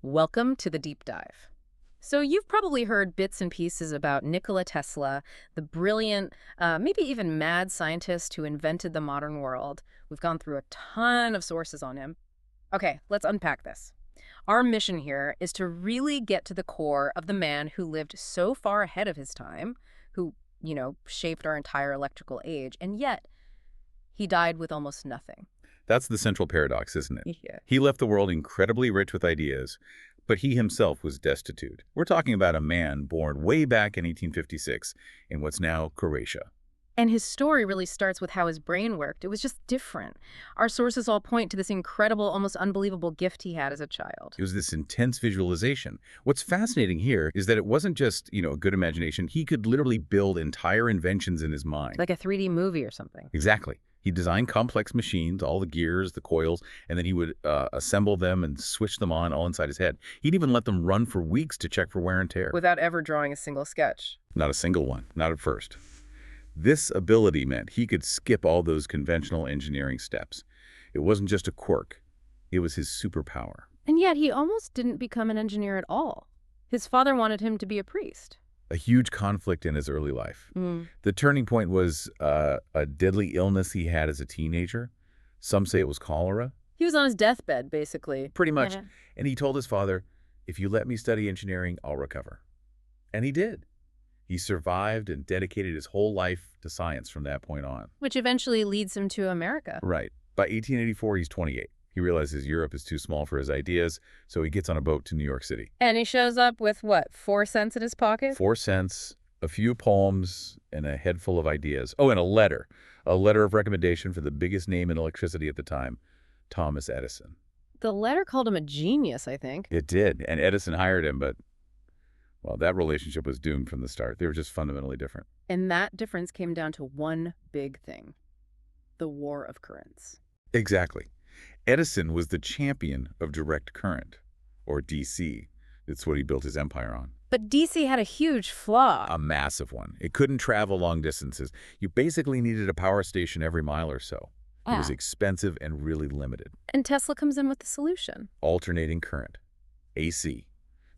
Welcome to the deep dive. So you've probably heard bits and pieces about Nikola Tesla, the brilliant, maybe even mad scientist who invented the modern world. We've gone through a ton of sources on him. Okay, let's unpack this. Our mission here is to really get to the core of the man who lived so far ahead of his time, who, shaped our entire electrical age, and yet he died with almost nothing. That's the central paradox, isn't it? Yeah. He left the world incredibly rich with ideas, but he himself was destitute. We're talking about a man born way back in 1856 in what's now Croatia. And his story really starts with how his brain worked. It was just different. Our sources all point to this incredible, almost unbelievable gift he had as a child. It was this intense visualization. What's fascinating here is that it wasn't just, a good imagination. He could literally build entire inventions in his mind. Like a 3D movie or something. Exactly. He designed complex machines, all the gears, the coils, and then he would assemble them and switch them on all inside his head. He'd even let them run for weeks to check for wear and tear. Without ever drawing a single sketch. Not a single one, not at first. This ability meant he could skip all those conventional engineering steps. It wasn't just a quirk. It was his superpower. And yet he almost didn't become an engineer at all. His father wanted him to be a priest. A huge conflict in his early life. The turning point was a deadly illness he had as a teenager. Some say it was cholera. He was on his deathbed, basically. Pretty much. Yeah. And he told his father, if you let me study engineering, I'll recover. And he did. He survived and dedicated his whole life to science from that point on. Which eventually leads him to America. Right. By 1884, he's 28. He realizes Europe is too small for his ideas, so he gets on a boat to New York City. And he shows up with, what, 4 cents in his pocket? 4 cents, a few poems, and a head full of ideas. Oh, and a letter of recommendation for the biggest name in electricity at the time, Thomas Edison. The letter called him a genius, I think. It did, and Edison hired him, but, well, that relationship was doomed from the start. They were just fundamentally different. And that difference came down to one big thing: the war of currents. Exactly. Edison was the champion of direct current, or DC. It's what he built his empire on. But DC had a huge flaw. A massive one. It couldn't travel long distances. You basically needed a power station every mile or so. It was expensive and really limited. And Tesla comes in with the solution. Alternating current, AC.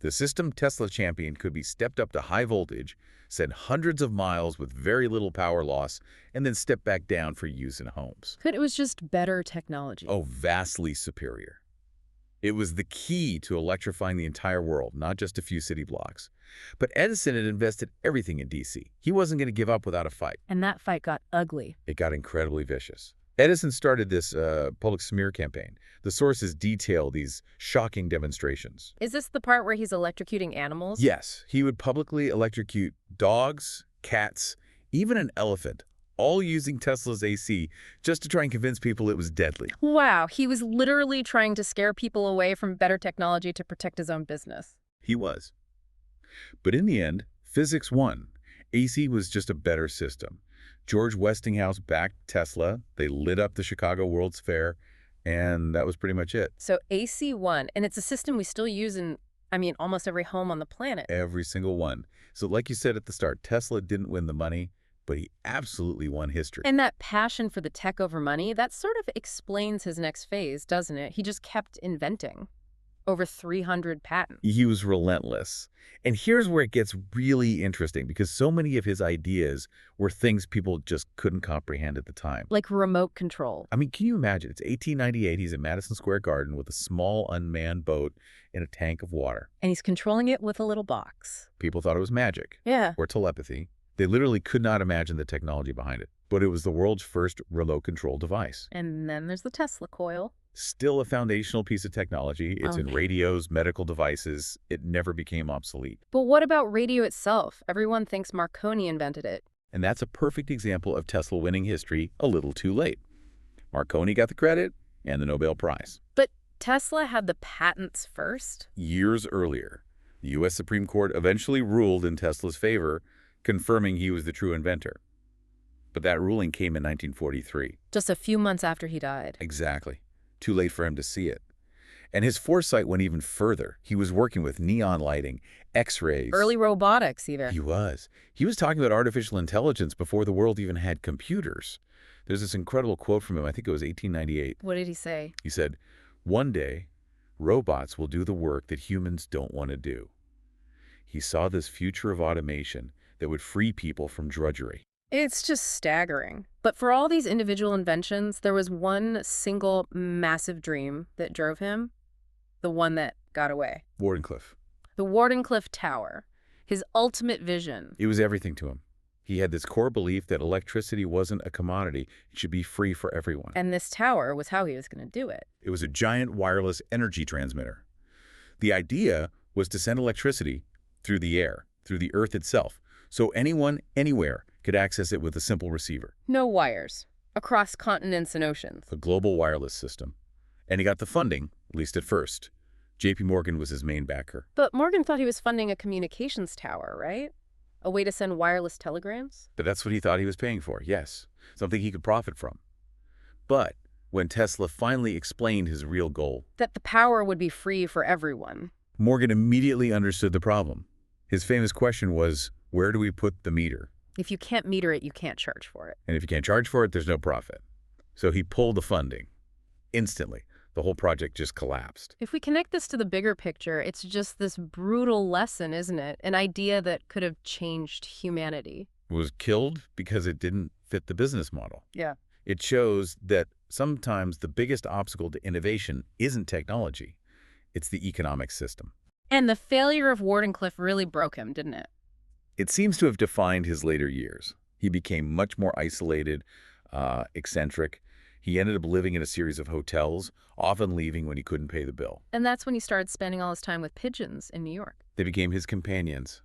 The system Tesla championed could be stepped up to high voltage, sent hundreds of miles with very little power loss, and then stepped back down for use in homes. It was just better technology. Oh, vastly superior. It was the key to electrifying the entire world, not just a few city blocks. But Edison had invested everything in DC. He wasn't going to give up without a fight. And that fight got ugly. It got incredibly vicious. Edison started this public smear campaign. The sources detail these shocking demonstrations. Is this the part where he's electrocuting animals? Yes, he would publicly electrocute dogs, cats, even an elephant, all using Tesla's AC just to try and convince people it was deadly. Wow, he was literally trying to scare people away from better technology to protect his own business. He was. But in the end, physics won. AC was just a better system. George Westinghouse backed Tesla. They lit up the Chicago World's Fair, and that was pretty much it. So AC won, and it's a system we still use in, almost every home on the planet. Every single one. So like you said at the start, Tesla didn't win the money, but he absolutely won history. And that passion for the tech over money, that sort of explains his next phase, doesn't it? He just kept inventing. Over 300 patents. He was relentless. And here's where it gets really interesting, because so many of his ideas were things people just couldn't comprehend at the time. Like remote control. Can you imagine? It's 1898. He's in Madison Square Garden with a small unmanned boat in a tank of water. And he's controlling it with a little box. People thought it was magic. Yeah. Or telepathy. They literally could not imagine the technology behind it. But it was the world's first remote control device. And then there's the Tesla coil. Still a foundational piece of technology. It's in radios, medical devices. It never became obsolete. But what about radio itself? Everyone thinks Marconi invented it. And that's a perfect example of Tesla winning history a little too late. Marconi got the credit and the Nobel Prize. But Tesla had the patents first? Years earlier, the U.S. Supreme Court eventually ruled in Tesla's favor, confirming he was the true inventor. But that ruling came in 1943. Just a few months after he died. Exactly. Too late for him to see it. And his foresight went even further. He was working with neon lighting, X-rays. Early robotics, even. He was. He was talking about artificial intelligence before the world even had computers. There's this incredible quote from him. I think it was 1898. What did he say? He said, "One day, Robots will do the work that humans don't want to do. He saw this future of automation that would free people from drudgery. It's just staggering. But for all these individual inventions, there was one single massive dream that drove him, the one that got away. Wardenclyffe. The Wardenclyffe Tower, his ultimate vision. It was everything to him. He had this core belief that electricity wasn't a commodity. It should be free for everyone. And this tower was how he was going to do it. It was a giant wireless energy transmitter. The idea was to send electricity through the air, through the Earth itself, so anyone, anywhere, could access it with a simple receiver. No wires, across continents and oceans. A global wireless system. And he got the funding, at least at first. J.P. Morgan was his main backer. But Morgan thought he was funding a communications tower, right? A way to send wireless telegrams? But that's what he thought he was paying for, yes. Something he could profit from. But when Tesla finally explained his real goal, That the power would be free for everyone. Morgan immediately understood the problem. His famous question was, where do we put the meter? If you can't meter it, you can't charge for it. And if you can't charge for it, there's no profit. So he pulled the funding. Instantly, the whole project just collapsed. If we connect this to the bigger picture, it's just this brutal lesson, isn't it? An idea that could have changed humanity. It was killed because it didn't fit the business model. Yeah. It shows that sometimes the biggest obstacle to innovation isn't technology. It's the economic system. And the failure of Wardenclyffe really broke him, didn't it? It seems to have defined his later years. He became much more isolated, eccentric. He ended up living in a series of hotels, often leaving when he couldn't pay the bill. And that's when he started spending all his time with pigeons in New York. They became his companions.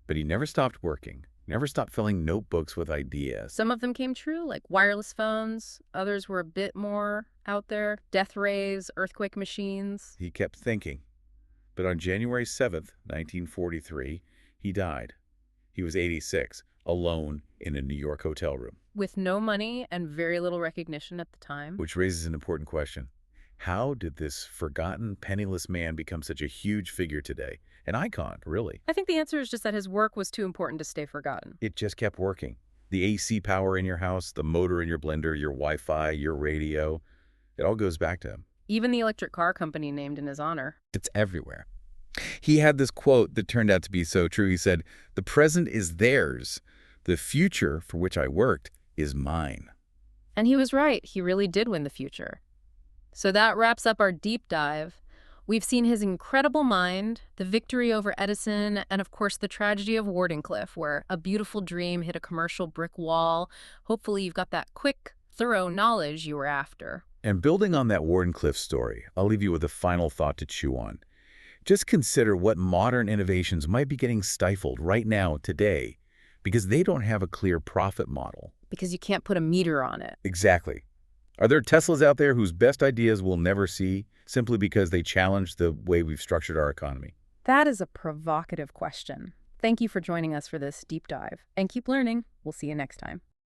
But he never stopped working, never stopped filling notebooks with ideas. Some of them came true, like wireless phones. Others were a bit more out there. Death rays, earthquake machines. He kept thinking. But on January 7th, 1943, he died. He was 86, alone in a New York hotel room. With no money and very little recognition at the time. Which raises an important question. How did this forgotten, penniless man become such a huge figure today? An icon, really. I think the answer is just that his work was too important to stay forgotten. It just kept working. The AC power in your house, the motor in your blender, your Wi-Fi, your radio, it all goes back to him. Even the electric car company named in his honor. It's everywhere. He had this quote that turned out to be so true. He said, "The present is theirs. The future for which I worked is mine." And he was right. He really did win the future. So that wraps up our deep dive. We've seen his incredible mind, the victory over Edison, and of course the tragedy of Wardenclyffe, where a beautiful dream hit a commercial brick wall. Hopefully you've got that quick, thorough knowledge you were after. And building on that Wardenclyffe story, I'll leave you with a final thought to chew on. Just consider what modern innovations might be getting stifled right now, today, because they don't have a clear profit model. Because you can't put a meter on it. Exactly. Are there Teslas out there whose best ideas we'll never see simply because they challenge the way we've structured our economy? That is a provocative question. Thank you for joining us for this deep dive. And keep learning. We'll see you next time.